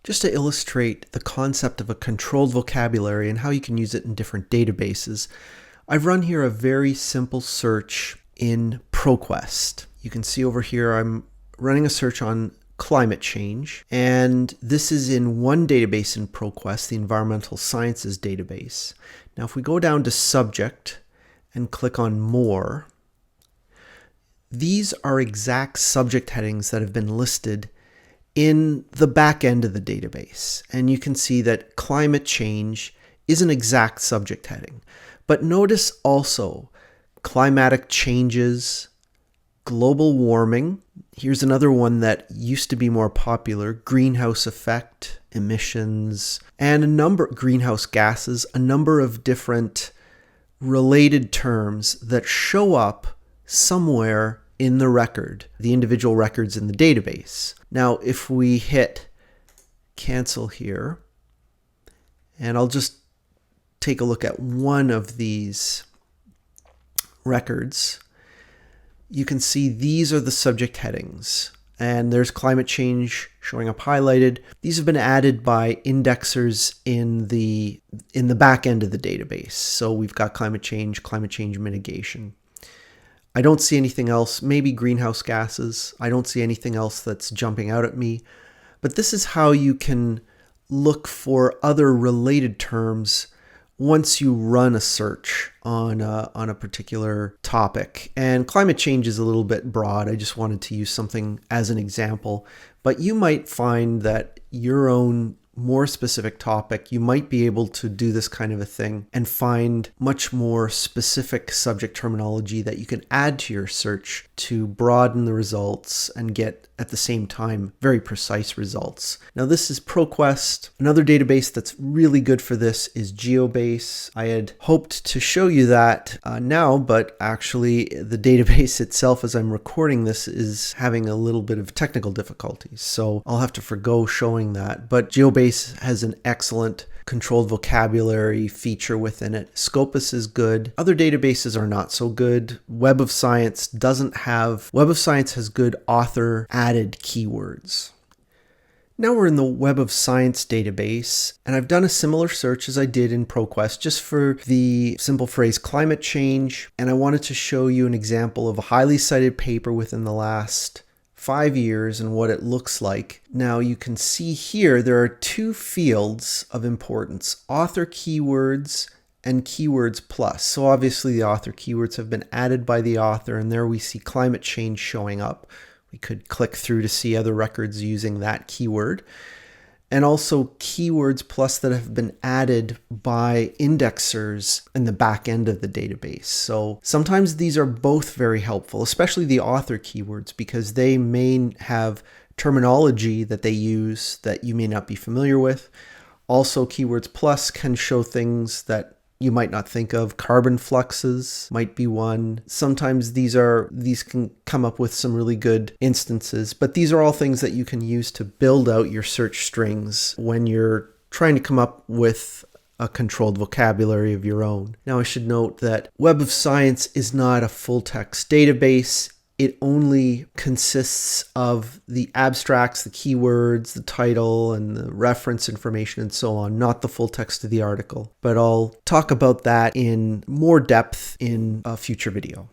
Just to illustrate the concept of a controlled vocabulary and how you can use it in different databases, I've run here a very simple search in ProQuest. You can see over here I'm running a search on climate change, and this is in one database in ProQuest, the Environmental Sciences database. Now if we go down to Subject and click on More, these are exact subject headings that have been listed in the back end of the database. And you can see that climate change is an exact subject heading. But notice also climatic changes, global warming. Here's another one that used to be more popular, greenhouse effect, emissions, and a number of greenhouse gases, a number of different related terms that show up somewhere in the record, the individual records in the database. Now, if we hit cancel here, and I'll just take a look at one of these records, you can see these are the subject headings. And there's climate change showing up highlighted. These have been added by indexers in the back end of the database. So we've got climate change mitigation. I don't see anything else, maybe greenhouse gases. I don't see anything else that's jumping out at me. But this is how you can look for other related terms once you run a search on a particular topic. And climate change is a little bit broad. I just wanted to use something as an example. But you might find that your own more specific topic, you might be able to do this kind of a thing and find much more specific subject terminology that you can add to your search to broaden the results and get, at the same time, very precise results. Now this is ProQuest. Another database that's really good for this is GeoBase. I had hoped to show you that now, but actually the database itself, as I'm recording this, is having a little bit of technical difficulties. So I'll have to forgo showing that. But GeoBase has an excellent controlled vocabulary feature within it. Scopus is good. Other databases are not so good. Web of Science has good author added keywords. Now we're in the Web of Science database, and I've done a similar search as I did in ProQuest just for the simple phrase climate change, and I wanted to show you an example of a highly cited paper within the last 5 years and what it looks like. Now you can see here there are two fields of importance, author keywords and keywords plus. So obviously the author keywords have been added by the author, and there we see climate change showing up. We could click through to see other records using that keyword. And also keywords plus that have been added by indexers in the back end of the database. So sometimes these are both very helpful, especially the author keywords, because they may have terminology that they use that you may not be familiar with. Also, keywords plus can show things that you might not think of. Carbon fluxes might be one. Sometimes these can come up with some really good instances, but these are all things that you can use to build out your search strings when you're trying to come up with a controlled vocabulary of your own. Now I should note that Web of Science is not a full text database. It only consists of the abstracts, the keywords, the title, and the reference information and so on, not the full text of the article. But I'll talk about that in more depth in a future video.